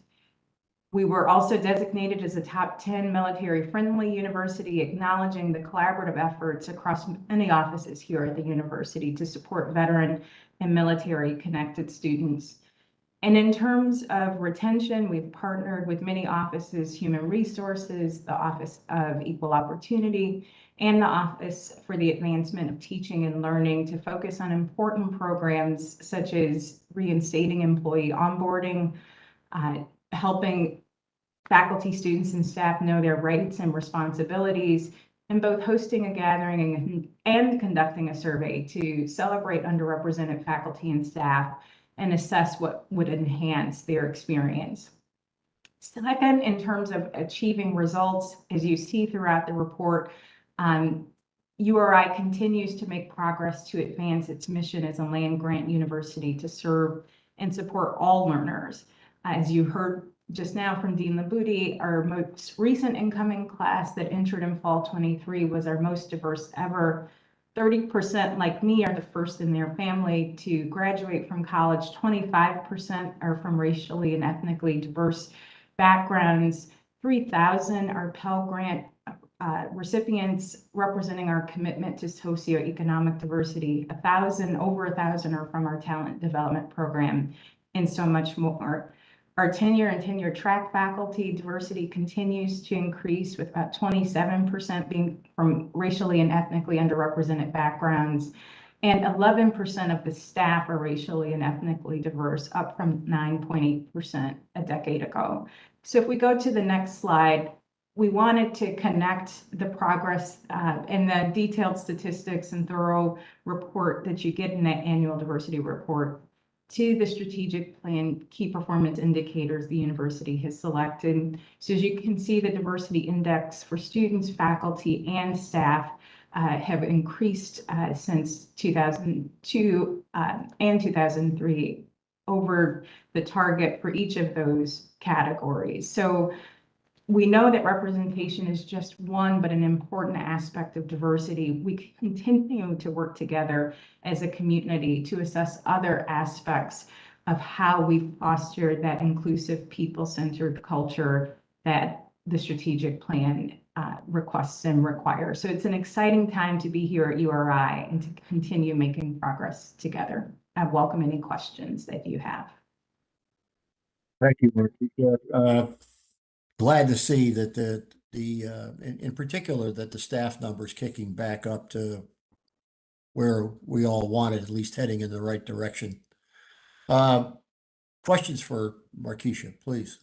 We were also designated as a top 10 military-friendly university, acknowledging the collaborative efforts across many offices here at the university to support veteran and military-connected students. And in terms of retention, we've partnered with many offices, Human Resources, the Office of Equal Opportunity, and the Office for the Advancement of Teaching and Learning to focus on important programs such as reinstating employee onboarding, helping faculty, students, and staff know their rights and responsibilities, and both hosting a gathering and conducting a survey to celebrate underrepresented faculty and staff and assess what would enhance their experience. Second, in terms of achieving results, as you see throughout the report, URI continues to make progress to advance its mission as a land-grant university to serve and support all learners. As you heard just now from Dean Labuti, our most recent incoming class that entered in fall 23 was our most diverse ever. 30% like me are the first in their family to graduate from college. 25% are from racially and ethnically diverse backgrounds. 3,000 are Pell Grant recipients, representing our commitment to socioeconomic diversity. Over 1,000 are from our talent development program, and so much more. Our tenure and tenure track faculty diversity continues to increase, with about 27% being from racially and ethnically underrepresented backgrounds, and 11% of the staff are racially and ethnically diverse, up from 9.8% a decade ago. So if we go to the next slide, we wanted to connect the progress and the detailed statistics and thorough report that you get in that annual diversity report to the strategic plan key performance indicators the university has selected. So as you can see, the diversity index for students, faculty, and staff have increased since 2002 and 2003 over the target for each of those categories. So we know that representation is just one, but an important aspect of diversity. We continue to work together as a community to assess other aspects of how we foster that inclusive, people-centered culture that the strategic plan requests and requires. So it's an exciting time to be here at URI and to continue making progress together. I welcome any questions that you have. Thank you, Marquisha. Glad to see that in particular, that the staff numbers kicking back up to where we all wanted, at least heading in the right direction. Questions for Marquisha, please.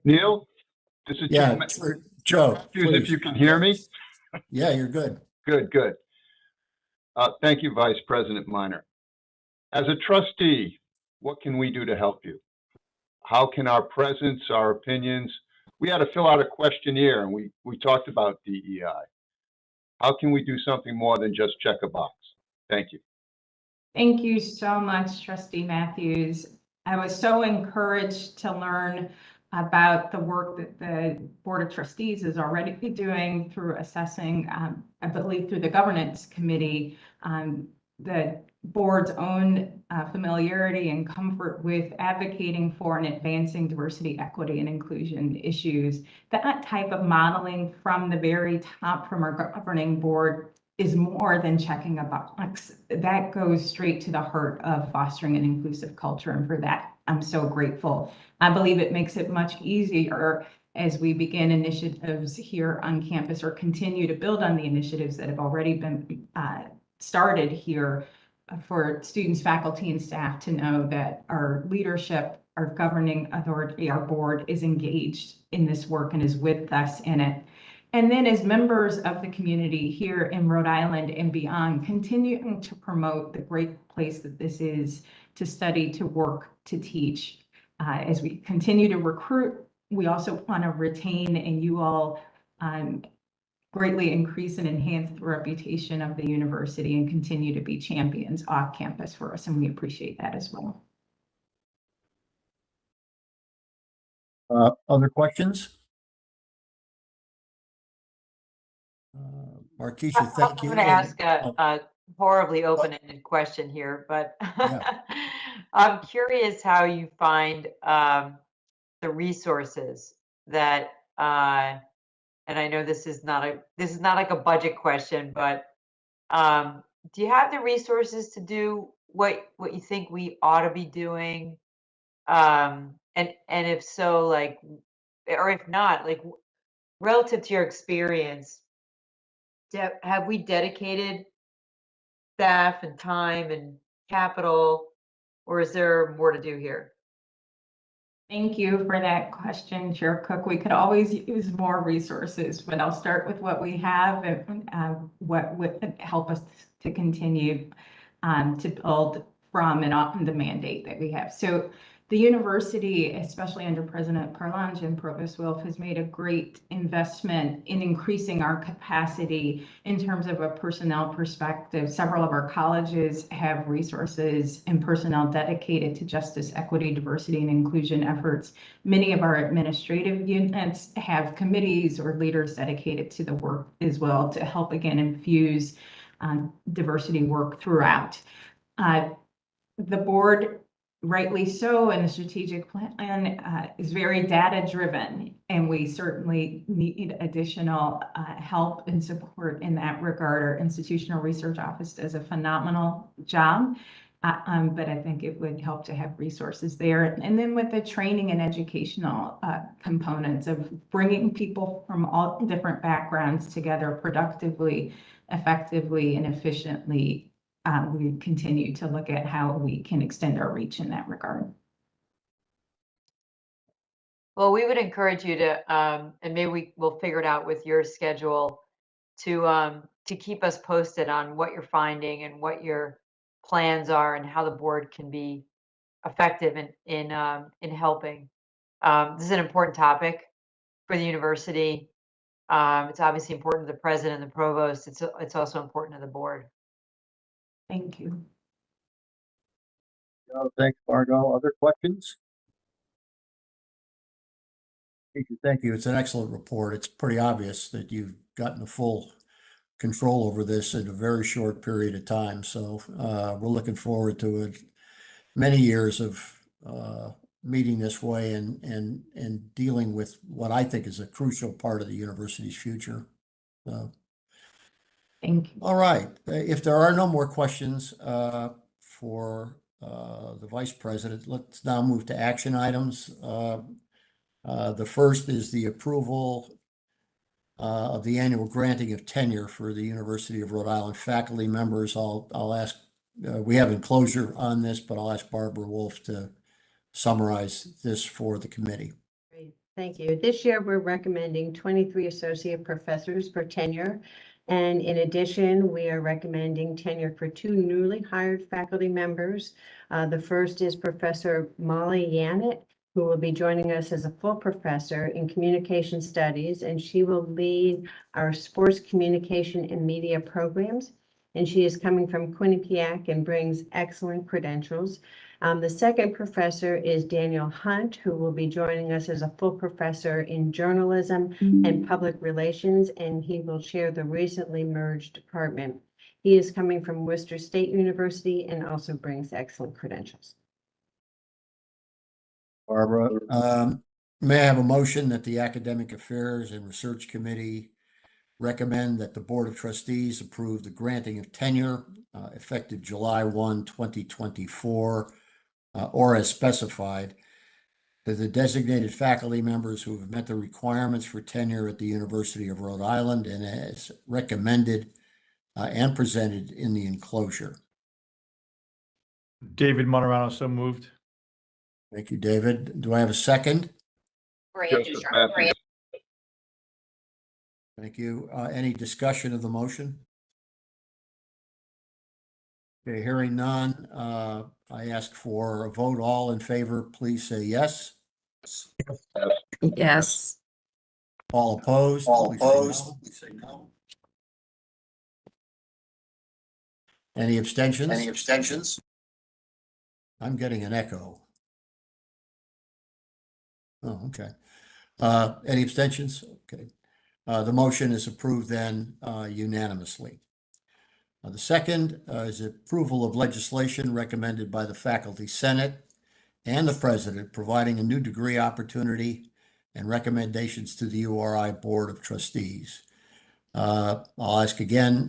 Neil, this is Yeah, Joe, Matthews, please. if you can hear me. Yeah, you're good. Good, good. Thank you, Vice President Minor. As a trustee, what can we do to help you? How can our presence, our opinions, we had to fill out a questionnaire and we talked about DEI. How can we do something more than just check a box? Thank you. Thank you so much, Trustee Matthews. I was so encouraged to learn about the work that the Board of Trustees is already doing through assessing, I believe through the Governance Committee, the board's own familiarity and comfort with advocating for and advancing diversity, equity, and inclusion issues. That type of modeling from the very top, from our governing board, is more than checking a box. That goes straight to the heart of fostering an inclusive culture, and for that, I'm so grateful. I believe it makes it much easier as we begin initiatives here on campus, or continue to build on the initiatives that have already been started here, for students, faculty, and staff to know that our leadership, our governing authority, our board is engaged in this work and is with us in it. And then as members of the community here in Rhode Island and beyond, continuing to promote the great place that this is to study, to work, to teach. As we continue to recruit, we also want to retain, and you all greatly increase and enhance the reputation of the university and continue to be champions off campus for us, and we appreciate that as well. Other questions? Markeisha, thank you. I'm going to ask Oh, a horribly open-ended question here, but Yeah. I'm curious how you find the resources that, and I know this is not like a budget question, but do you have the resources to do what you think we ought to be doing? And if so, like, or if not, like, relative to your experience, have we dedicated staff and time and capital, or is there more to do here? Thank you for that question, Chair Cook. We could always use more resources, but I'll start with what we have and what would help us to continue to build from and on the mandate that we have. So the university, especially under President Parlange and Provost Wilf, has made a great investment in increasing our capacity in terms of a personnel perspective. Several of our colleges have resources and personnel dedicated to justice, equity, diversity, and inclusion efforts. Many of our administrative units have committees or leaders dedicated to the work as well, to help again infuse diversity work throughout. The board, rightly so, and the strategic plan is very data driven, and we certainly need additional help and support in that regard. Our institutional research office does a phenomenal job, but I think it would help to have resources there. And then with the training and educational components of bringing people from all different backgrounds together productively, effectively, and efficiently, we continue to look at how we can extend our reach in that regard. Well, we would encourage you to, and maybe we'll figure it out with your schedule, to keep us posted on what you're finding and what your plans are and how the board can be effective in helping. This is an important topic for the university. It's obviously important to the president and the provost. It's also important to the board. Thank you. Thanks, Margot. Other questions? Thank you. It's an excellent report. It's pretty obvious that you've gotten a full control over this in a very short period of time. So we're looking forward to it. Many years of meeting this way and dealing with what I think is a crucial part of the university's future. Thank you. All right. If there are no more questions for the vice president, let's now move to action items. The first is the approval of the annual granting of tenure for the University of Rhode Island faculty members. I'll ask, we have enclosure on this, but I'll ask Barbara Wolf to summarize this for the committee. Great. Thank you. This year, we're recommending 23 associate professors for tenure. And in addition, we are recommending tenure for 2 newly hired faculty members. The first is Professor Molly Yannett, who will be joining us as a full professor in communication studies, and she will lead our sports communication and media programs. And she is coming from Quinnipiac and brings excellent credentials. The second professor is Daniel Hunt, who will be joining us as a full professor in journalism and public relations, and he will chair the recently merged department. He is coming from Worcester State University and also brings excellent credentials. Barbara, may I have a motion that the Academic Affairs and Research Committee recommend that the Board of Trustees approve the granting of tenure effective July 1, 2024, or as specified, to the designated faculty members who have met the requirements for tenure at the University of Rhode Island and as recommended and presented in the enclosure. David Monterano, so moved. Thank you, David. Do I have a second? Joseph Matthews. Thank you. Any discussion of the motion? Okay, hearing none, I ask for a vote. All in favor, please say yes. Yes. All opposed? Please say no. Any abstentions? I'm getting an echo. Oh, okay. Any abstentions? Okay. The motion is approved then unanimously. The second is approval of legislation recommended by the Faculty Senate and the President, providing a new degree opportunity and recommendations to the URI Board of Trustees. I'll ask again,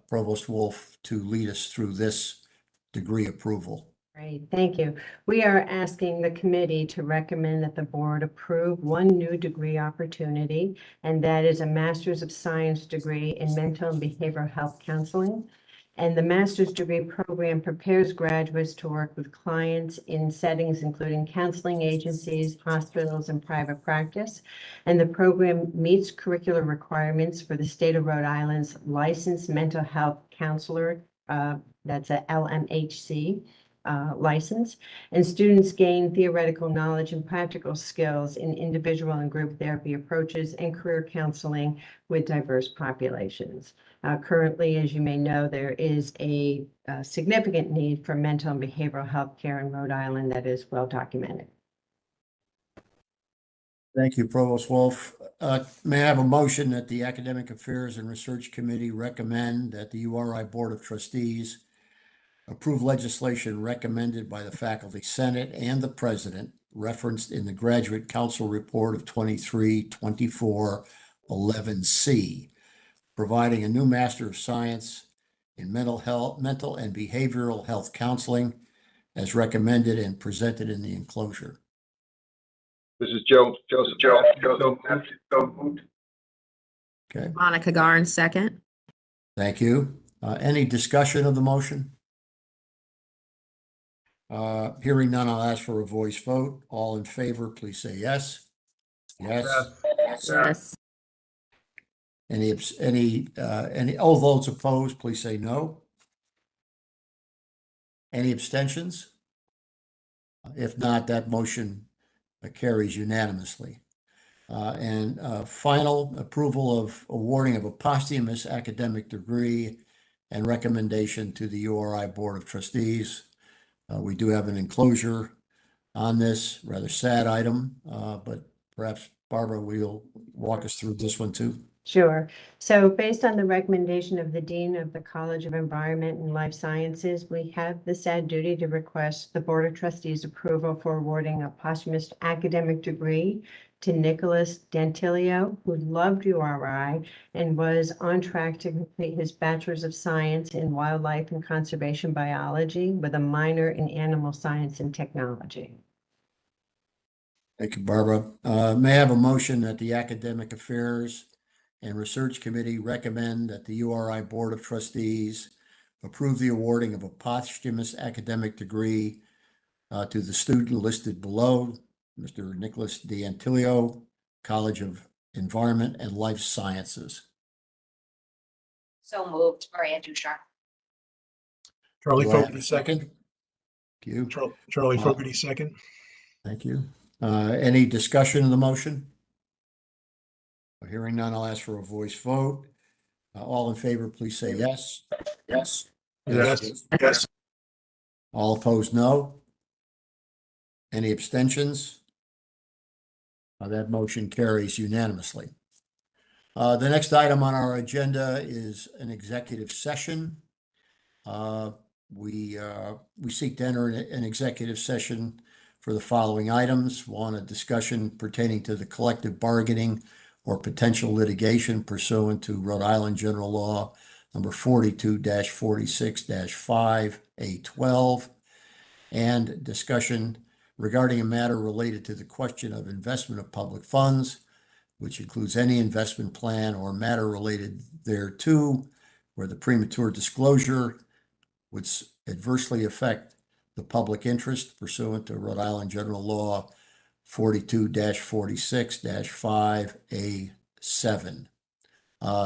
Provost Wolf, to lead us through this degree approval. Great, thank you. We are asking the committee to recommend that the board approve one new degree opportunity, and that is a Master's of Science degree in Mental and Behavioral Health Counseling. And the master's degree program prepares graduates to work with clients in settings including counseling agencies, hospitals, and private practice. And the program meets curricular requirements for the state of Rhode Island's licensed mental health counselor, that's a LMHC license. And students gain theoretical knowledge and practical skills in individual and group therapy approaches and career counseling with diverse populations. Currently, as you may know, there is a significant need for mental and behavioral health care in Rhode Island that is well documented. Thank you, Provost Wolf. May I have a motion that the Academic Affairs and Research Committee recommend that the URI Board of Trustees approve legislation recommended by the Faculty Senate and the President, referenced in the Graduate Council Report of 23-24-11C, providing a new Master of Science in Mental and Behavioral Health Counseling as recommended and presented in the enclosure. This is Joseph Matthews. So moved. Okay, Monica Garn, second. thank you. Any discussion of the motion? Hearing none, I'll ask for a voice vote. All in favor, please say yes. Yes. Yes. Any all votes opposed, please say no. Any abstentions? If not, that motion carries unanimously. And final approval of awarding of a posthumous academic degree and recommendation to the URI Board of Trustees. We do have an enclosure on this rather sad item, but perhaps Barbara will walk us through this one too. Sure. So based on the recommendation of the Dean of the College of Environment and Life Sciences, we have the sad duty to request the Board of Trustees approval for awarding a posthumous academic degree to Nicholas Dantilio, who loved URI and was on track to complete his Bachelor's of Science in Wildlife and Conservation Biology with a minor in Animal Science and Technology. Thank you, Barbara. May I have a motion that the Academic Affairs and Research Committee recommend that the URI Board of Trustees approve the awarding of a posthumous academic degree to the student listed below, Mr. Nicholas D'Antilio, College of Environment and Life Sciences. So moved, Maria Dushar. Charlie Do I have Fogarty, a second. Thank you. Charlie Fogarty, second. Thank you. Any discussion of the motion? Hearing none, I'll ask for a voice vote. All in favor, please say yes. Yes. Yes. All opposed, no. Any abstentions? That motion carries unanimously. The next item on our agenda is an executive session. we seek to enter an executive session for the following items. One, a discussion pertaining to the collective bargaining or potential litigation pursuant to Rhode Island General Law number 42-46-5A12, and discussion regarding a matter related to the question of investment of public funds, which includes any investment plan or matter related thereto, where the premature disclosure would adversely affect the public interest pursuant to Rhode Island General Law 42-46-5A7.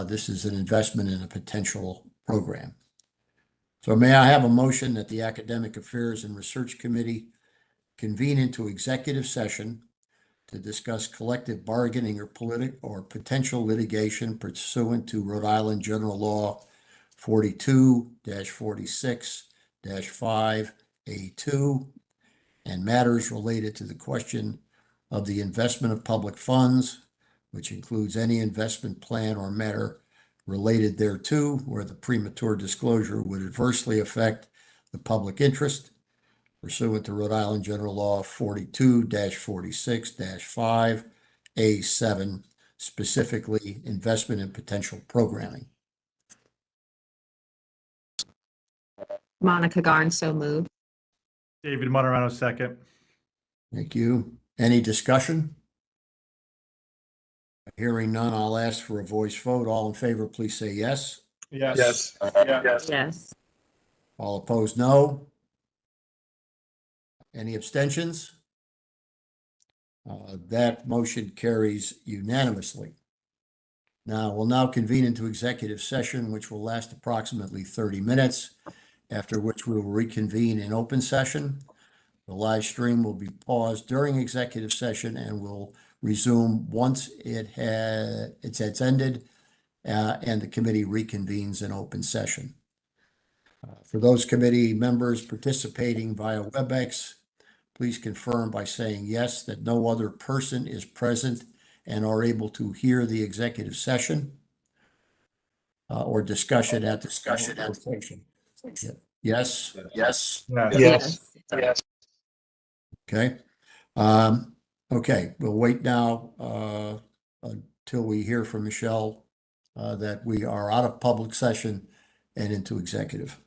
This is an investment in a potential program. So may I have a motion that the Academic Affairs and Research Committee convene into executive session to discuss collective bargaining or potential litigation pursuant to Rhode Island General Law 42-46-5A2 and matters related to the question of the investment of public funds, which includes any investment plan or matter related thereto, where the premature disclosure would adversely affect the public interest pursuant to Rhode Island General Law 42-46-5A7, specifically investment in potential programming. Monica Garn, so moved. David Moderano, second. Thank you. Any discussion? Hearing none, I'll ask for a voice vote. All in favor, please say yes. Yes. Yes. All opposed, no. Any abstentions? That motion carries unanimously. We'll now convene into executive session, which will last approximately 30 minutes, after which we will reconvene in open session. The live stream will be paused during executive session and will resume once it's ended and the committee reconvenes in open session. For those committee members participating via WebEx, please confirm by saying yes that no other person is present and are able to hear the executive session or discussion at location. Yes? Yes. Yes. Okay. Okay, we'll wait now until we hear from Michelle that we are out of public session and into executive.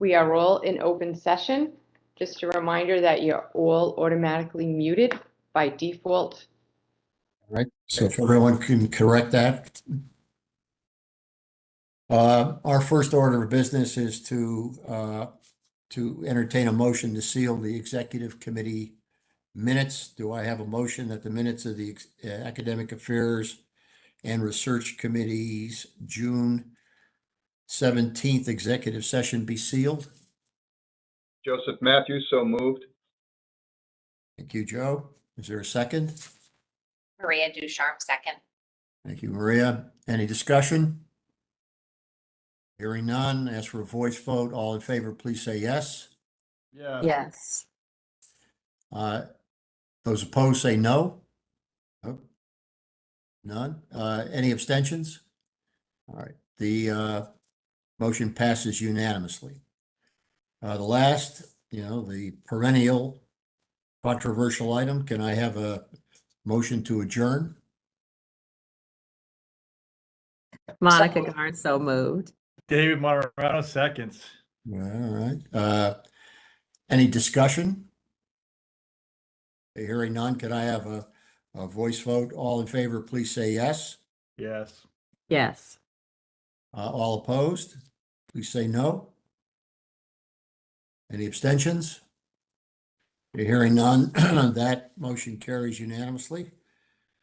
We are all in open session. Just a reminder that you're all automatically muted by default. All right, so if everyone can correct that. Our first order of business is to entertain a motion to seal the executive committee minutes. Do I have a motion that the minutes of the Academic Affairs and Research Committee's June 17th executive session be sealed? Joseph Matthews, so moved. Thank you, Joe. Is there a second? Maria Ducharme, second. Thank you, Maria. Any discussion? Hearing none, ask for a voice vote. All in favor, please say yes. Yeah. Yes. Those opposed say no. Nope. None. Any abstentions? All right, the motion passes unanimously. The last, the perennial controversial item, can I have a motion to adjourn? Monica Garn, so moved. David Marano, seconds. All right. Any discussion? Hearing none, can I have a voice vote? All in favor, please say yes. Yes. Yes. All opposed, please say no. Any abstentions? Hearing none, that motion carries unanimously.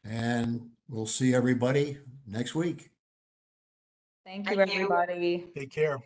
And we'll see everybody next week. Thank you, Thank you. everybody. Take care.